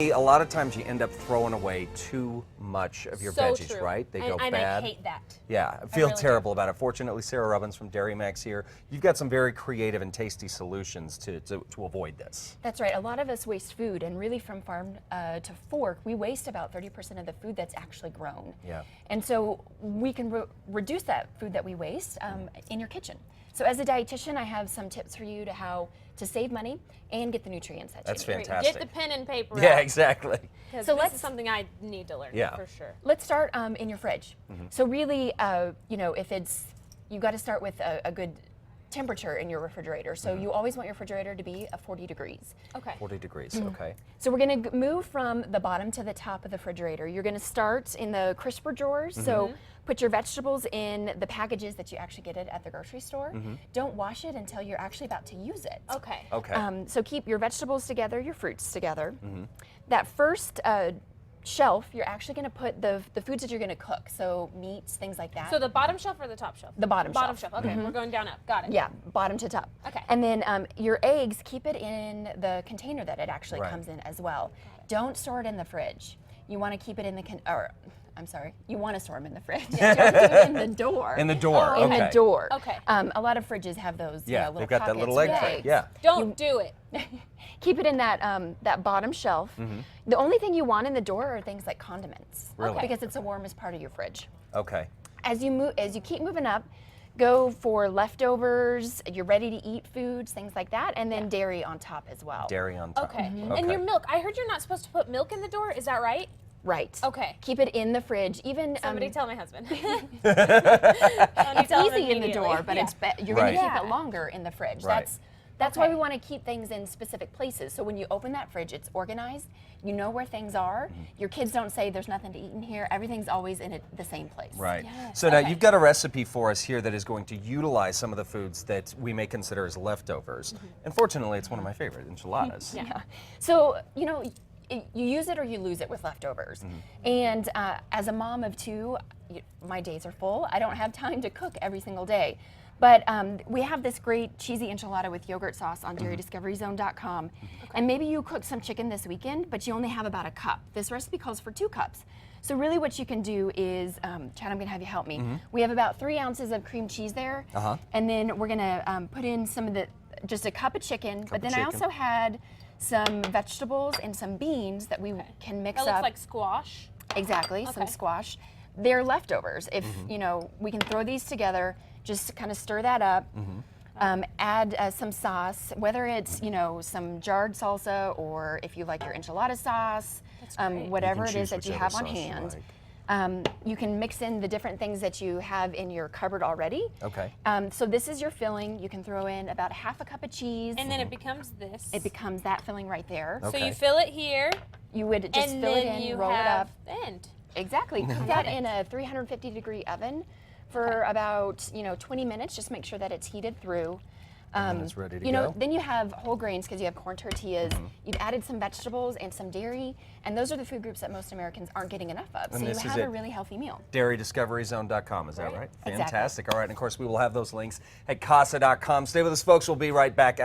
A lot of times you end up throwing away too much of your So veggies, true. right? They go and bad. I hate that. Yeah, I feel really do. terrible about it. Fortunately, Sarah Robbins from Dairy Max here. You've got some very creative and tasty solutions to avoid this. That's right. A lot of us waste food, and really from farm to fork, we waste about 30% of the food that's actually grown. Yeah. And so we can reduce that food that we waste in your kitchen. So as a dietitian, I have some tips for you to how to save money and get the nutrients that That's you need. fantastic. Get the pen and paper Yeah, out. exactly. Because So this let's- is something I need to learn Yeah. for sure. Let's start in your fridge. So really, if you got to start with a good temperature in your refrigerator. So you always want your refrigerator to be 40 degrees. Okay. 40 degrees, okay. So we're going to move from the bottom to the top of the refrigerator. You're going to start in the crisper drawers. So put your vegetables in the packages that you actually get it at the grocery store. Don't wash it until you're actually about to use it. Okay. Okay. So keep your vegetables together, your fruits together. That first shelf, you're actually going to put the foods that you're going to cook. So meats, things like that. So the bottom shelf or the top shelf? The bottom Bottom shelf. shelf. Okay, we're going down up. Got it. Yeah, bottom to top. Okay. And then your eggs, keep it in the container that it actually Right. comes in as well. Don't store it in the fridge. You want to keep it in the you want to store them in the fridge. Don't do it in the door. In the door, In okay. the door. Okay. A lot of fridges have those. Yeah, little they've got that pockets little with egg tray. eggs. Yeah. Don't do it. Keep it in that bottom shelf. The only thing you want in the door are things like condiments. Really? Okay. Because it's the warmest part of your fridge. Okay. As you keep moving up, go for leftovers, you're ready to eat foods, things like that, and then dairy on top as well. Dairy on top. Okay. And your milk. I heard you're not supposed to put milk in the door. Is that right? Right. Okay. Keep it in the fridge. Even Somebody tell my husband. it's easy in the door, but you're going Right. to keep it longer in the fridge. Right. That's why we want to keep things in specific places. So when you open that fridge, it's organized. You know where things are. Your kids don't say there's nothing to eat in here. Everything's always in the same place. Right. Yes, So now okay. you've got a recipe for us here that is going to utilize some of the foods that we may consider as leftovers. And fortunately, it's one of my favorite, enchiladas. Yeah. So, you use it or you lose it with leftovers. And as a mom of two, my days are full. I don't have time to cook every single day. But we have this great cheesy enchilada with yogurt sauce on dairydiscoveryzone.com. And maybe you cook some chicken this weekend, but you only have about a cup. This recipe calls for 2 cups. So really what you can do is, Chad, I'm going to have you help me. We have about 3 ounces of cream cheese there. And then we're going to put in just a cup of chicken. But then I also had some vegetables and some beans that we can mix That up. looks like squash. Exactly, some squash. They're leftovers. If, we can throw these together, just kind of stir that up, add some sauce, whether it's, some jarred salsa or if you like your enchilada sauce, whatever it is choose that you whichever have on sauce you hand. like. You can mix in the different things that you have in your cupboard already. Okay. So this is your filling. You can throw in about half a cup of cheese. And then it becomes this. it becomes that filling right there. So Okay. you fill it here, You would just and fill it then in, you roll it have up. the end. Exactly. Put that in a 350-degree oven for about 20 minutes. Just make sure that it's heated through. then it's ready to go. Then you have whole grains because you have corn tortillas. You've added some vegetables and some dairy, and those are the food groups that most Americans aren't getting enough of. And So you this is have a it. really healthy meal. DairyDiscoveryZone.com, is that right? Exactly. Fantastic. All right, and of course we will have those links at casa.com. Stay with us, folks. We'll be right back.